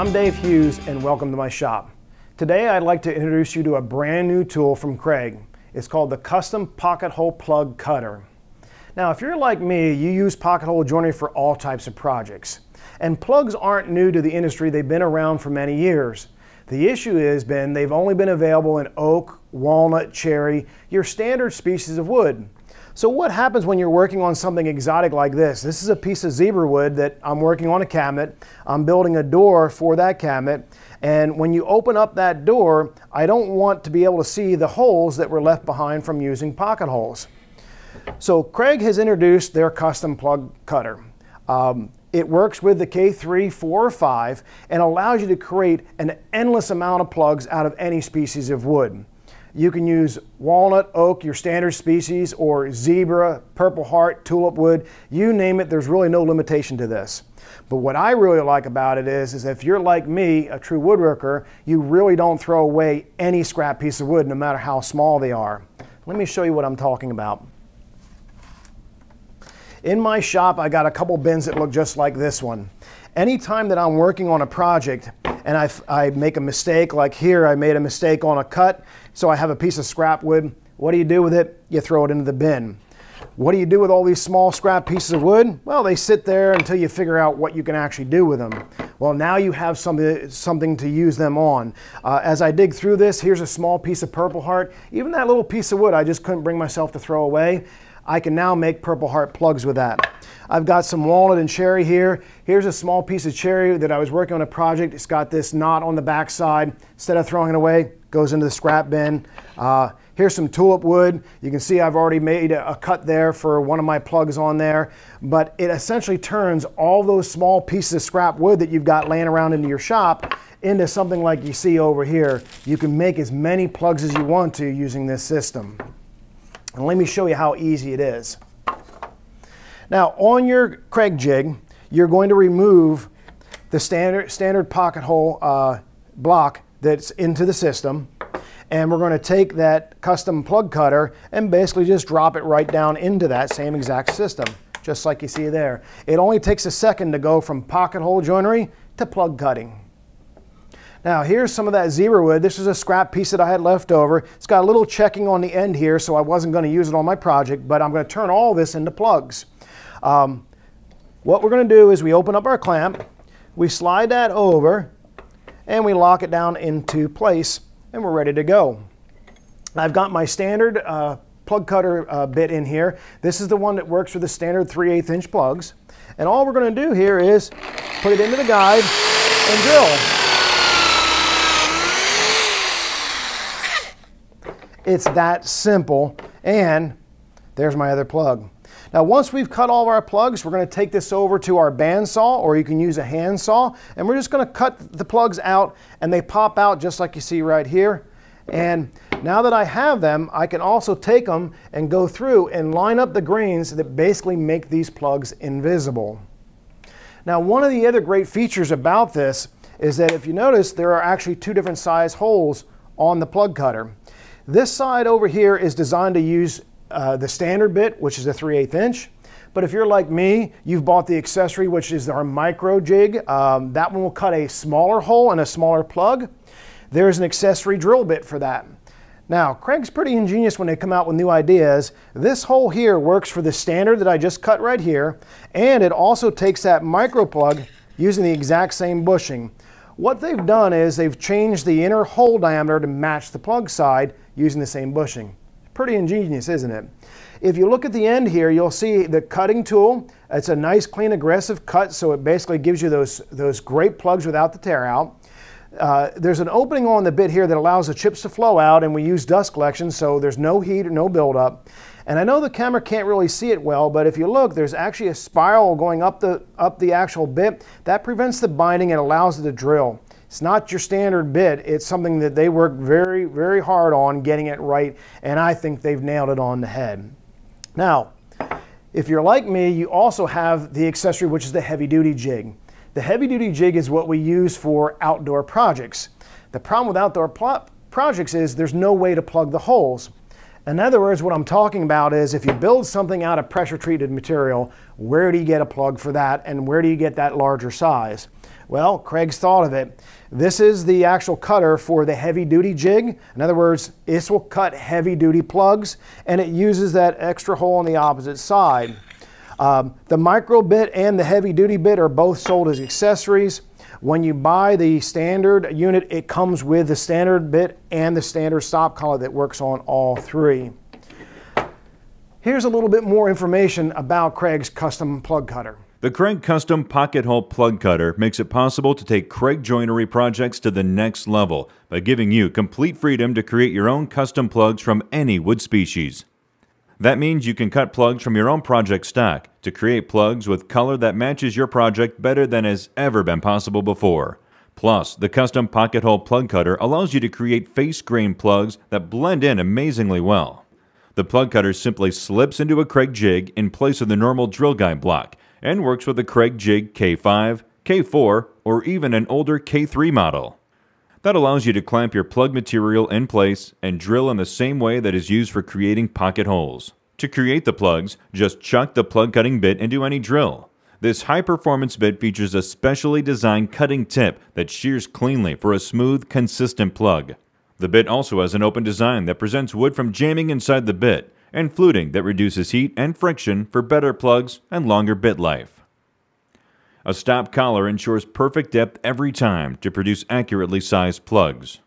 I'm Dave Hughes and welcome to my shop. Today I'd like to introduce you to a brand new tool from Kreg. It's called the Custom Pocket Hole Plug Cutter. Now if you're like me, you use pocket hole joinery for all types of projects. And plugs aren't new to the industry, they've been around for many years. The issue has been they've only been available in oak, walnut, cherry, your standard species of wood. So what happens when you're working on something exotic like this? This is a piece of zebra wood that I'm working on a cabinet. I'm building a door for that cabinet. And when you open up that door, I don't want to be able to see the holes that were left behind from using pocket holes. So Kreg has introduced their custom plug cutter. It works with the K3, 4, or 5 and allows you to create an endless amount of plugs out of any species of wood. You can use walnut, oak, your standard species, or zebra, purple heart, tulip wood, you name it, there's really no limitation to this. But what I really like about it is if you're like me, a true woodworker, you really don't throw away any scrap piece of wood, no matter how small they are. Let me show you what I'm talking about. In my shop, I got a couple bins that look just like this one. Anytime that I'm working on a project and I make a mistake, like here I made a mistake on a cut, so I have a piece of scrap wood, what do you do with it? You throw it into the bin. What do you do with all these small scrap pieces of wood? Well, they sit there until you figure out what you can actually do with them. Well, now you have something to use them on. As I dig through this, here's a small piece of purple heart. Even that little piece of wood I just couldn't bring myself to throw away. I can now make purple heart plugs with that. I've got some walnut and cherry here. Here's a small piece of cherry that I was working on a project. It's got this knot on the back side. Instead of throwing it away, goes into the scrap bin. Here's some tulip wood. You can see I've already made a cut there for one of my plugs on there. But it essentially turns all those small pieces of scrap wood that you've got laying around in your shop into something like you see over here. You can make as many plugs as you want to using this system. And let me show you how easy it is. Now on your Kreg jig, you're going to remove the standard pocket hole block that's into the system. And we're going to take that custom plug cutter and basically just drop it right down into that same exact system, just like you see there. It only takes a second to go from pocket hole joinery to plug cutting. Now here's some of that zebra wood. This is a scrap piece that I had left over. It's got a little checking on the end here, so I wasn't going to use it on my project, but I'm going to turn all this into plugs. What we're going to do is we open up our clamp, we slide that over, and we lock it down into place, and we're ready to go. I've got my standard plug cutter bit in here. This is the one that works for the standard 3/8 inch plugs. And all we're going to do here is put it into the guide and drill. It's that simple, and there's my other plug. Now once we've cut all of our plugs, we're going to take this over to our bandsaw, or you can use a handsaw, and we're just going to cut the plugs out, and they pop out just like you see right here. And now that I have them, I can also take them and go through and line up the grains that basically make these plugs invisible. Now one of the other great features about this is that if you notice, there are actually two different size holes on the plug cutter. This side over here is designed to use the standard bit, which is a 3/8 inch. But if you're like me, you've bought the accessory, which is our micro jig. That one will cut a smaller hole and a smaller plug. There's an accessory drill bit for that. Now, Kreg's pretty ingenious when they come out with new ideas. This hole here works for the standard that I just cut right here, and it also takes that micro plug using the exact same bushing. What they've done is they've changed the inner hole diameter to match the plug side using the same bushing. Pretty ingenious, isn't it? If you look at the end here, you'll see the cutting tool. It's a nice, clean, aggressive cut, so it basically gives you those great plugs without the tear out. There's an opening on the bit here that allows the chips to flow out, and we use dust collection, so there's no heat or no buildup. And I know the camera can't really see it well, but if you look, there's actually a spiral going up the actual bit. That prevents the binding and allows it to drill. It's not your standard bit. It's something that they work very, very hard on getting it right, and I think they've nailed it on the head. Now, if you're like me, you also have the accessory, which is the heavy-duty jig. The heavy-duty jig is what we use for outdoor projects. The problem with outdoor projects is there's no way to plug the holes. In other words, what I'm talking about is if you build something out of pressure treated material, where do you get a plug for that and where do you get that larger size? Well, Craig's thought of it. This is the actual cutter for the heavy duty jig. In other words, this will cut heavy duty plugs and it uses that extra hole on the opposite side. The micro bit and the heavy duty bit are both sold as accessories. When you buy the standard unit, it comes with the standard bit and the standard stop collar that works on all three. Here's a little bit more information about Craig's custom plug cutter. The Craig Custom Pocket Hole Plug Cutter makes it possible to take Craig joinery projects to the next level by giving you complete freedom to create your own custom plugs from any wood species. That means you can cut plugs from your own project stock to create plugs with color that matches your project better than has ever been possible before. Plus, the Custom Pocket Hole Plug Cutter allows you to create face grain plugs that blend in amazingly well. The plug cutter simply slips into a Craig jig in place of the normal drill guide block and works with a Craig Jig K5, K4, or even an older K3 model. That allows you to clamp your plug material in place and drill in the same way that is used for creating pocket holes. To create the plugs, just chuck the plug cutting bit into any drill. This high-performance bit features a specially designed cutting tip that shears cleanly for a smooth, consistent plug. The bit also has an open design that prevents wood from jamming inside the bit, and fluting that reduces heat and friction for better plugs and longer bit life. A stop collar ensures perfect depth every time to produce accurately sized plugs.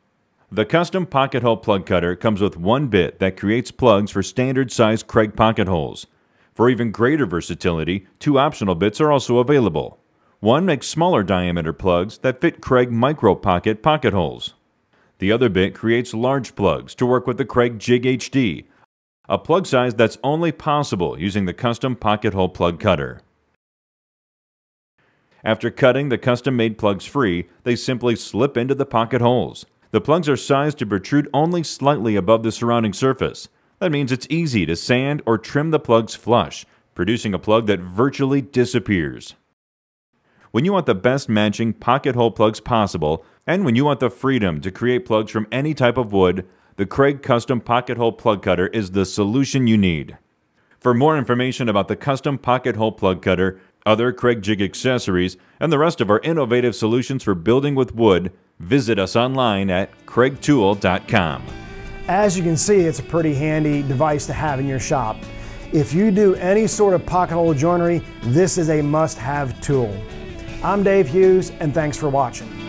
The Custom Pocket Hole Plug Cutter comes with one bit that creates plugs for standard size Craig pocket holes. For even greater versatility, two optional bits are also available. One makes smaller diameter plugs that fit Craig Micro pocket holes. The other bit creates large plugs to work with the Craig Jig HD, a plug size that's only possible using the Custom Pocket Hole Plug Cutter. After cutting the custom-made plugs free, they simply slip into the pocket holes. The plugs are sized to protrude only slightly above the surrounding surface. That means it's easy to sand or trim the plugs flush, producing a plug that virtually disappears. When you want the best matching pocket hole plugs possible, and when you want the freedom to create plugs from any type of wood, the Craig Custom Pocket Hole Plug Cutter is the solution you need. For more information about the Custom Pocket Hole Plug Cutter, other Craig Jig accessories, and the rest of our innovative solutions for building with wood, visit us online at craigtool.com. As you can see, it's a pretty handy device to have in your shop. If you do any sort of pocket hole joinery, this is a must-have tool. I'm Dave Hughes, and thanks for watching.